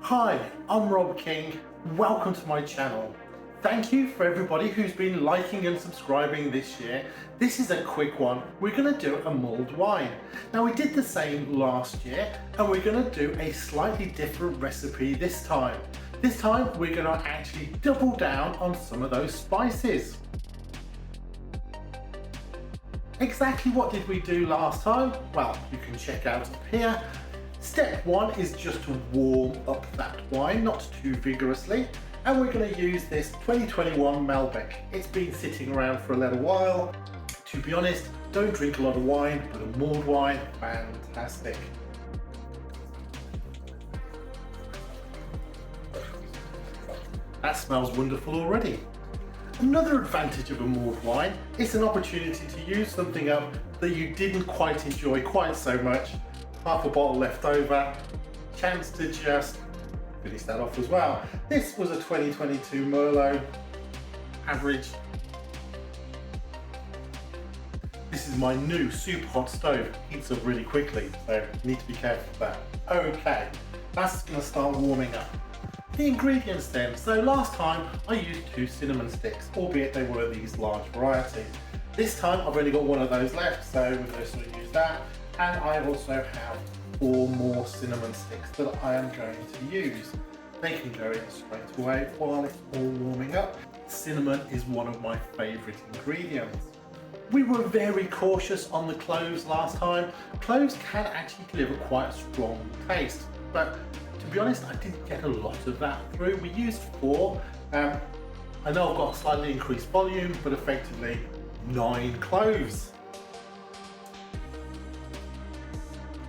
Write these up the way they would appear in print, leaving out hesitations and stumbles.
Hi, I'm Rob King. Welcome to my channel. Thank you for everybody who's been liking and subscribing this year. This is a quick one. We're going to do a mulled wine. Now we did the same last year and we're going to do a slightly different recipe this time. This time we're going to actually double down on some of those spices. Exactly what did we do last time? Well, you can check out up here. Step one is just to warm up that wine, not too vigorously. And we're going to use this 2021 Malbec. It's been sitting around for a little while. To be honest, don't drink a lot of wine, but a mulled wine, fantastic. That smells wonderful already. Another advantage of a mulled wine is an opportunity to use something up that you didn't quite enjoy quite so much. Half a bottle left over, chance to just finish that off as well. This was a 2022 Merlot, average. This is my new super hot stove, heats up really quickly, so need to be careful of that. Okay, that's going to start warming up. The ingredients then, so last time I used 2 cinnamon sticks, albeit they were these large varieties. This time I've only got one of those left, so we're going to sort of use that. And I also have 4 more cinnamon sticks that I am going to use. They can go in straight away while it's all warming up. Cinnamon is one of my favourite ingredients. We were very cautious on the cloves last time. Cloves can actually deliver quite a strong taste, but to be honest, I didn't get a lot of that through. We used 4. I know I've got a slightly increased volume, but effectively 9 cloves.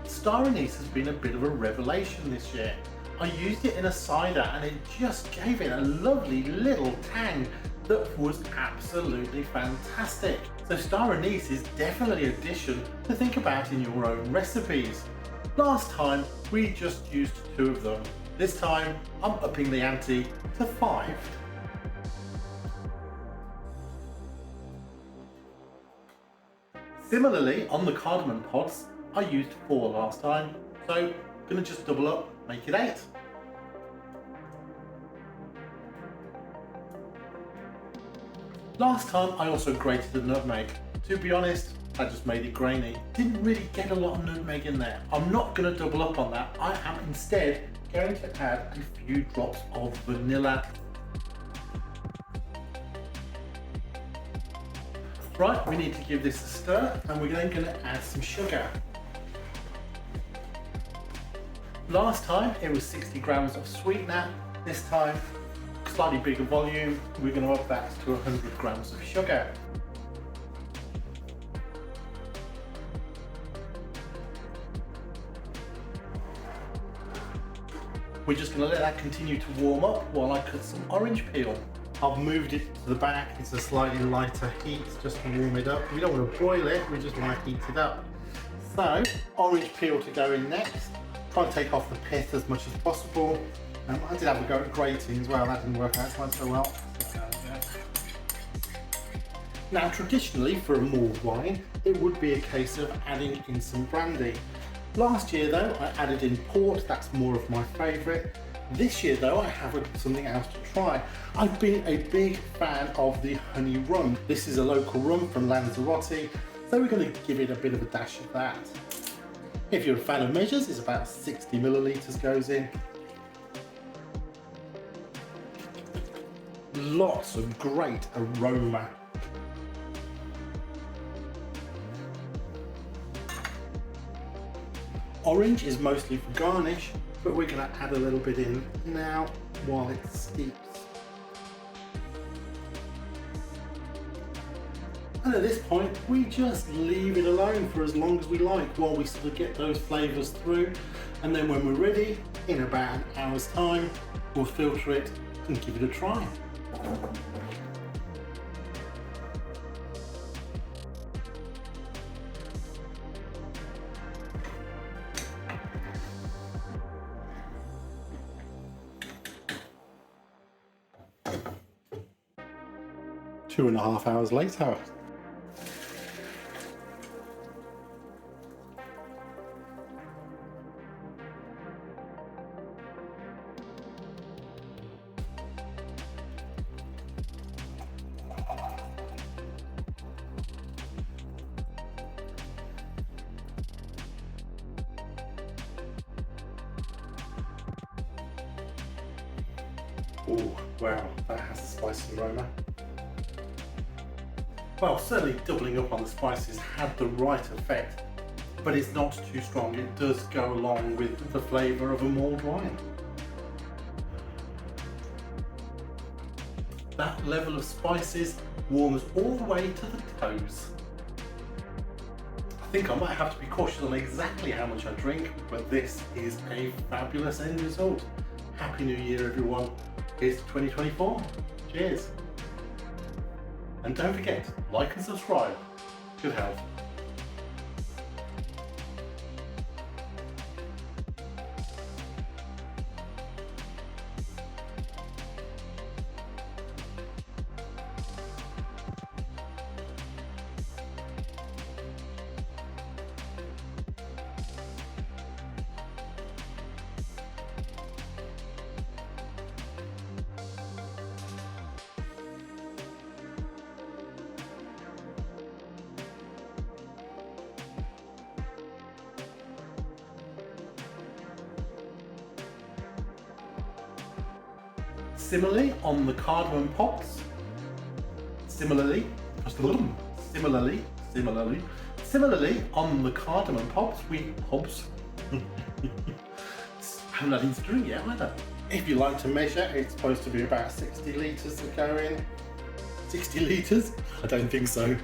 Star Anise has been a bit of a revelation this year. I used it in a cider and it just gave it a lovely little tang that was absolutely fantastic. So Star Anise is definitely an addition to think about in your own recipes. Last time we just used 2 of them. This time I'm upping the ante to 5. Similarly, on the cardamom pods, I used 4 last time, so gonna just double up, make it 8. Last time I also grated the nutmeg. To be honest, I just made it grainy. Didn't really get a lot of nutmeg in there. I'm not gonna double up on that. I am instead going to add a few drops of vanilla. Right, we need to give this a stir and we're then gonna add some sugar. Last time it was 60 grams of sweetener. This time, slightly bigger volume, we're going to up that to 100 grams of sugar. We're just going to let that continue to warm up while I cut some orange peel. I've moved it to the back, it's a slightly lighter heat just to warm it up. We don't want to broil it, we just want to heat it up. So, orange peel to go in next. Try and take off the pith as much as possible. I did have a go at grating as well, that didn't work out quite so well. Now traditionally for a mulled wine, it would be a case of adding in some brandy. Last year though, I added in port, that's more of my favourite. This year though, I have something else to try. I've been a big fan of the Honey Rum. This is a local rum from Lanzarote, so we're going to give it a bit of a dash of that. If you're a fan of measures, it's about 60 millilitres goes in. Lots of great aroma. Orange is mostly for garnish, but we're going to add a little bit in now while it steeps. And at this point, we just leave it alone for as long as we like while we sort of get those flavours through. And then when we're ready, in about an hour's time, we'll filter it and give it a try. Two and a half hours later. Oh, wow, that has a spicy aroma. Well, certainly doubling up on the spices had the right effect, but it's not too strong. It does go along with the flavour of a mulled wine. That level of spices warms all the way to the toes. I think I might have to be cautious on exactly how much I drink, but this is a fabulous end result. Happy New Year, everyone. Here's to 2024. Cheers. And don't forget, like and subscribe. Good health. Similarly, on the cardamom pops, similarly on the cardamom pops, haven't had anything to drink yet either. If you like to measure, it's supposed to be about 60 litres of going. 60 litres? I don't think so.